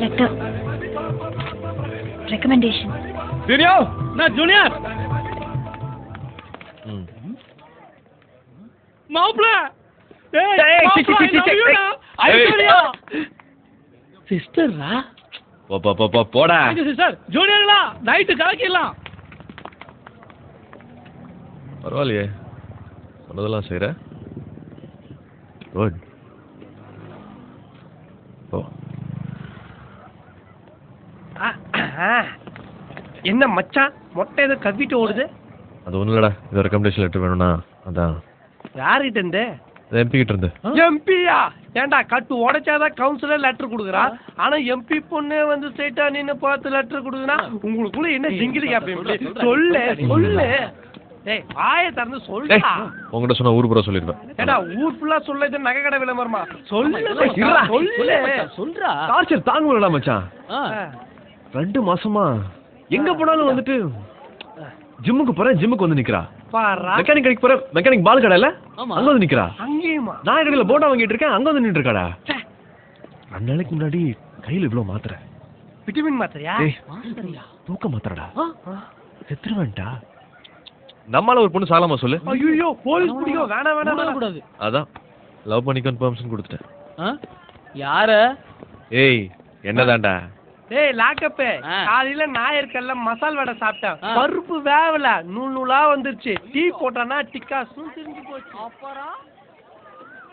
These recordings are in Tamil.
Letter recommendation. சரியோ நான் ஜூனியர் மாப்ள சிஸ்டர்ரா போடா சிஸ்டர் ஜூனியர்களா நைட்டு கலக்கிடலாம். பரவாயில்லையே சொன்னதெல்லாம் செய்யற குட். என்ன மச்சான் மொட்டை ஏதோ கவிட்டு ஓடுது? அது ஒன்றும் இல்லடா, இது ரெக்கமெண்டேஷன் லெட்டர் வேணும்னா அதான். யார்கிட்ட இருந்து? எம்பி கிட்ட இருந்து. எம்பியா? ஏன்டா கட்டு உடைச்சாதான் கவுன்சிலர் லெட்டர் கொடுக்குறான், ஆனா எம்பி பொண்ணு வந்து ஸ்ட்ரைட்டா நின்னு பார்த்து லெட்டர் கொடுக்குறா. உங்களுக்குள்ள என்ன திங்கிலி கேப்பீங்க? சொல்லு சொல்லு. டேய் வாயை திறந்து சொல்லுடா. உங்ககிட்ட சொன்னா ஊர் பூரா சொல்லிடுவேன். ஏடா ஊர் ஃபுல்லா சொல்ல இது நகை கடை விளம்பரமா? சொல்லு சொல்றா. டார்ச்சர் தாங்க முடியல மச்சான். 2 மாசமா எங்க போனாலும் வந்துட்டு ஜிம்முக்கு போறேன், ஜிம்முக்கு வந்து நிக்கிறா. மெக்கானிக் கடைக்கு போறேன், மெக்கானிக் பால் கடையில அங்க வந்து நிக்கிறா. அங்கேயுமா? நான் கடையில போட்டா வாங்கிட்டு இருக்கேன், அங்க வந்து நின்று இருக்காடா. 2 நாளைக்கு முன்னாடி கையில இவ்வளவு மாத்திரை. விட்டமின் மாத்திரையா? தூக்க மாத்திரடா. செத்துருவேன்டா. நம்மால ஒரு பொண்ணு சாலாமா சொல்லு. ஐயோ போலீஸ் பிடிக்கும். வேணாம் வேணாம் கூடாது. அதான் லவ் பண்ணிக்கன்னு பெர்மிஷன் கொடுத்துட்டேன். யார? ஏய் என்னதான்டா? ஏய் லாக்கப், காலையில நாயர்கல்ல மசால் வடை சாப்பிட்டேன். பருப்பு வேவல நூல் நூலா வந்துருச்சு. டீ போட்டானா டிக்கா சுந்திருந்து போச்சு. அப்புறம்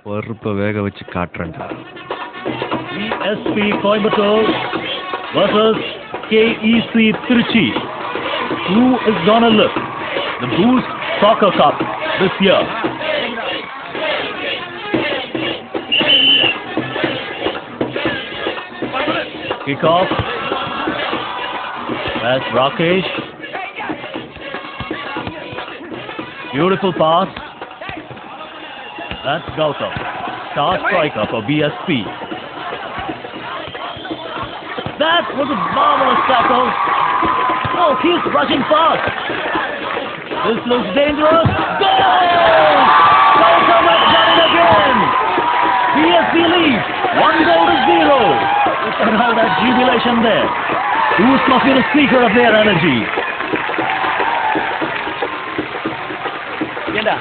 பருப்பை வேக வச்சு காட்டுறேன்டா. ESP Coimbatore versus KEC Trichy. Who is gonna lift the Boost Soccer Cup this year? Kick off. That's Rakesh. Beautiful pass. That's Gautam. Star striker for BSP. That was a marvelous tackle. Oh, he's rushing fast. This looks dangerous. Goal! Gautam has done it again. BSP leads 1-0. Look at all that jubilation there. Who's must be the speaker of their energy? ஏண்டா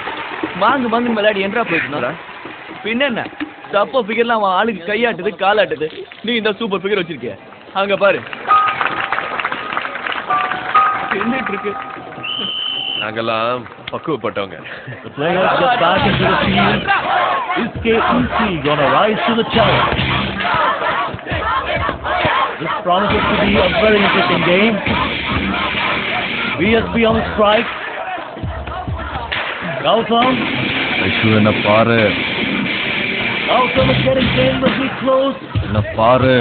மாங்கு மாங்கு விளையாடி என்றா போயிட்டு பின்ன என்ன தப்ப ஃபிகர்லாம் அவன் ஆளுக்கு கையாட்டுது காலாட்டுது. நீ இந்த சூப்பர் ஃபிகர் வச்சிருக்கிய அங்க பாரு என்னட்டு இருக்கு. நாங்கெல்லாம் பக்குவப்பட்டவங்க. The players get back into the field. Is KEC gonna rise to the challenge? This promises to be a very interesting game. BSP on strike. Gautam. என்ன பாரு. Gautam is getting dangerously close. என்ன பாரு.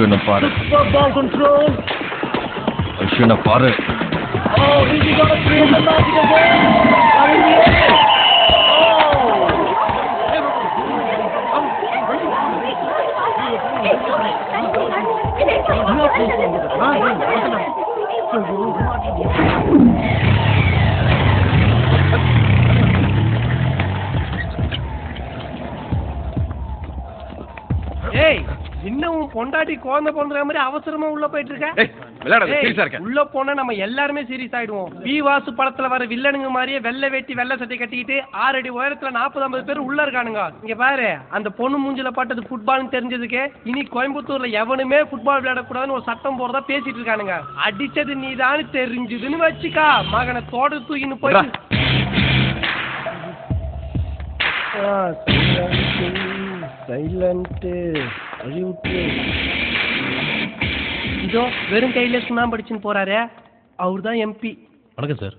என்ன பாரு. Ball control. என்ன பாரு. Oh, is he gonna create the magic again? Or in the air? ஏய் இன்னும் பொண்டாட்டி குழந்தை பிறந்த மாதிரி அவசரமா உள்ள போயிட்டு இருக்க. உள்ள போனா நம்ம எல்லாருமே சீரியஸ் ஆயிடுவோம். வாசு படத்துல வர வில்லனுங்க மாதிரியே வெள்ளை வேட்டி வெள்ளை சட்டை கட்டிக்கிட்டு 6 அடி உயரத்துல 40-50 பேர் உள்ள இருக்கானுங்க. இங்க பாரு அந்த பொண்ணு மூஞ்சில பட்டது ஃபுட்பால்னு தெரிஞ்சதுக்கு இனி கோயம்புத்தூர்ல எவனுமே ஃபுட்பால் விளையாடக்கூடாதுன்னு ஒரு சட்டம் போறதா பேசிட்டு இருக்கானுங்க. அடிச்சது நீதான்னு தெரிஞ்சதுன்னு வச்சுக்கா மகனை தோட தூக்கின்னு போய் இதோ வெறும் கையில சுண்ணாம்பு படிச்சுன்னு போறாரு. அவர் தான் எம்பி. வணக்கம் சார்.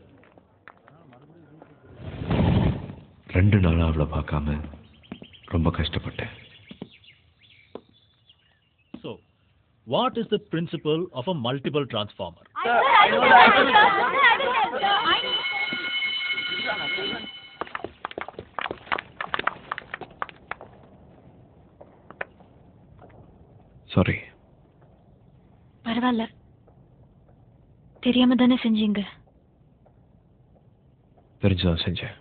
2 நாளா அவளை பார்க்காம ரொம்ப கஷ்டப்பட்டேன். So, what is the principle of a multiple transformer? Sorry. பரவாயில்ல, தெரியாம தானே செஞ்சீங்க. தெரிஞ்சுதான் செஞ்சேன்.